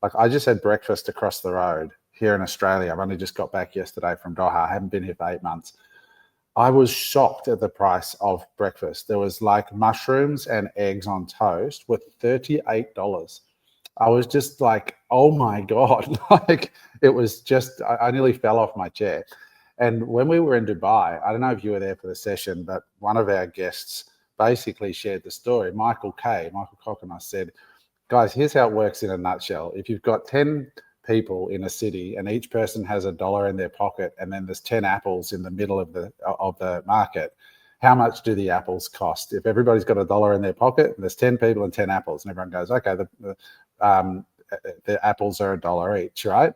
Like I just had breakfast across the road here in Australia. I've only just got back yesterday from Doha. I haven't been here for 8 months. I was shocked at the price of breakfast. There was like mushrooms and eggs on toast with $38. I was just like, oh my God. Like it was just, I nearly fell off my chair. And when we were in Dubai, I don't know if you were there for the session, but one of our guests basically shared the story. Michael Coconut said, guys, here's how it works in a nutshell. If you've got 10 people in a city and each person has $1 in their pocket and then there's 10 apples in the middle of the market, how much do the apples cost? If everybody's got $1 in their pocket and there's 10 people and 10 apples and everyone goes, okay, the apples are $1 each, right?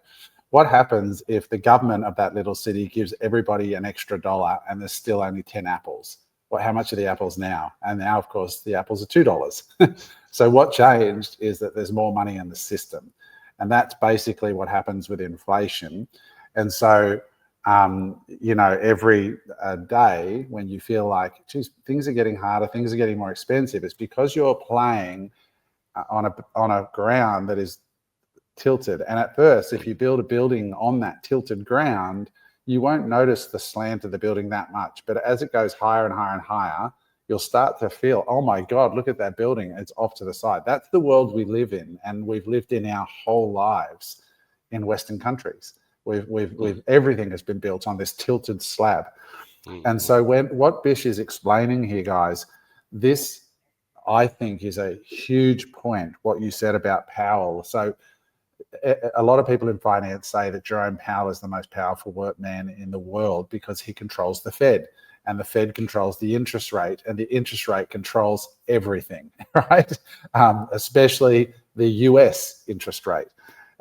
What happens if the government of that little city gives everybody an extra dollar and there's still only 10 apples? Well, how much are the apples now? And now, of course, the apples are $2. So what changed is that there's more money in the system. And that's basically what happens with inflation. And so, every day when you feel like, geez, things are getting harder, things are getting more expensive, it's because you're playing on a ground that is tilted. And at first, if you build a building on that tilted ground, you won't notice the slant of the building that much. But as it goes higher and higher and higher, you'll start to feel, oh my God, look at that building. It's off to the side. That's the world we live in. And we've lived in our whole lives in Western countries. We've everything has been built on this tilted slab. And so what Bish is explaining here, guys, this I think is a huge point, what you said about Powell. So a lot of people in finance say that Jerome Powell is the most powerful man in the world because he controls the Fed, and the Fed controls the interest rate, and the interest rate controls everything, right? Especially the US interest rate.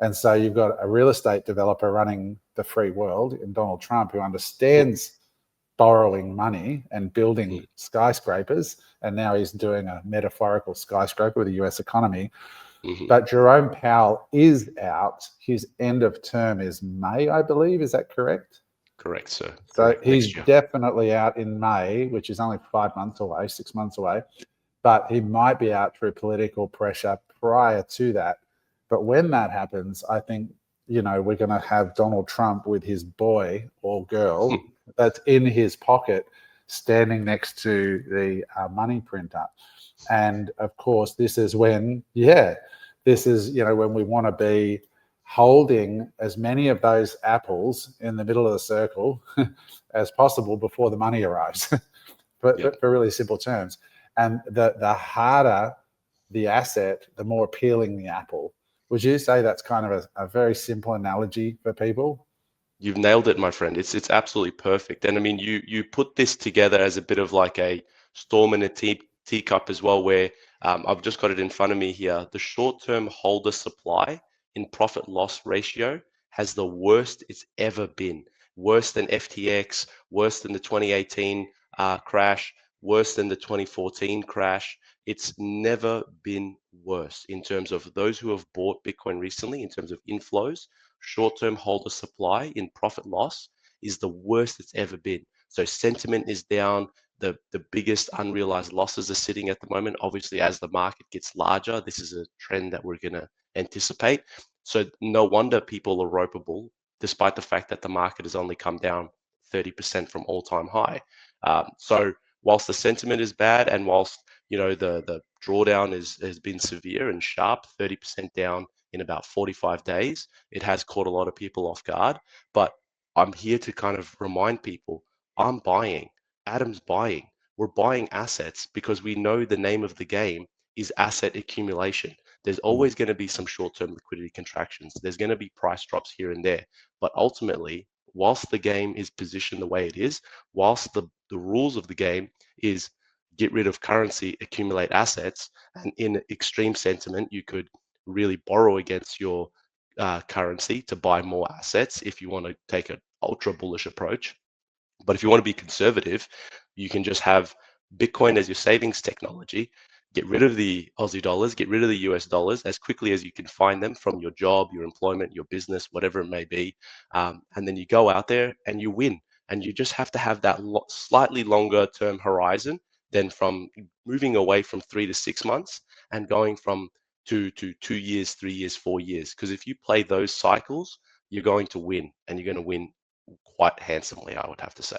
And so you've got a real estate developer running the free world in Donald Trump, who understands borrowing money and building skyscrapers. And now he's doing a metaphorical skyscraper with the US economy. But Jerome Powell is out. His end of term is May, I believe. Is that correct? Correct, sir. So correct. he's definitely out in May, which is only 5 months away, 6 months away. But he might be out through political pressure prior to that. But when that happens, I think, we're going to have Donald Trump with his boy or girl that's in his pocket standing next to the money printer. And of course, this is when, when we want to be holding as many of those apples in the middle of the circle as possible before the money arrives, for really simple terms. And the harder the asset, the more appealing the apple. Would you say that's kind of a very simple analogy for people? You've nailed it, my friend. It's absolutely perfect. And I mean, you put this together as a bit of like a storm in a teacup as well, where I've just got it in front of me here. The short-term holder supply in profit loss ratio has the worst it's ever been. Worse than FTX, worse than the 2018 crash, worse than the 2014 crash. It's never been worse in terms of those who have bought Bitcoin recently, in terms of inflows. Short-term holder supply in profit loss is the worst it's ever been. So sentiment is down. The biggest unrealized losses are sitting at the moment. Obviously, as the market gets larger, this is a trend that we're going to anticipate. So no wonder people are ropeable, despite the fact that the market has only come down 30% from all-time high. So whilst the sentiment is bad, and whilst the drawdown has been severe and sharp, 30% down in about 45 days, it has caught a lot of people off guard. But I'm here to kind of remind people, I'm buying. Adam's buying. We're buying assets because we know the name of the game is asset accumulation. There's always going to be some short-term liquidity contractions. There's going to be price drops here and there. But ultimately, whilst the game is positioned the way it is, whilst the rules of the game is get rid of currency, accumulate assets, and in extreme sentiment, you could really borrow against your currency to buy more assets if you want to take an ultra bullish approach. But if you want to be conservative, you can just have Bitcoin as your savings technology, get rid of the Aussie dollars, get rid of the US dollars as quickly as you can find them from your job, your employment, your business, whatever it may be. And then you go out there and you win. And you just have to have that slightly longer term horizon than from moving away from 3 to 6 months and going from to 2 years, 3 years, 4 years. Because if you play those cycles, you're going to win, and you're going to win quite handsomely, I would have to say.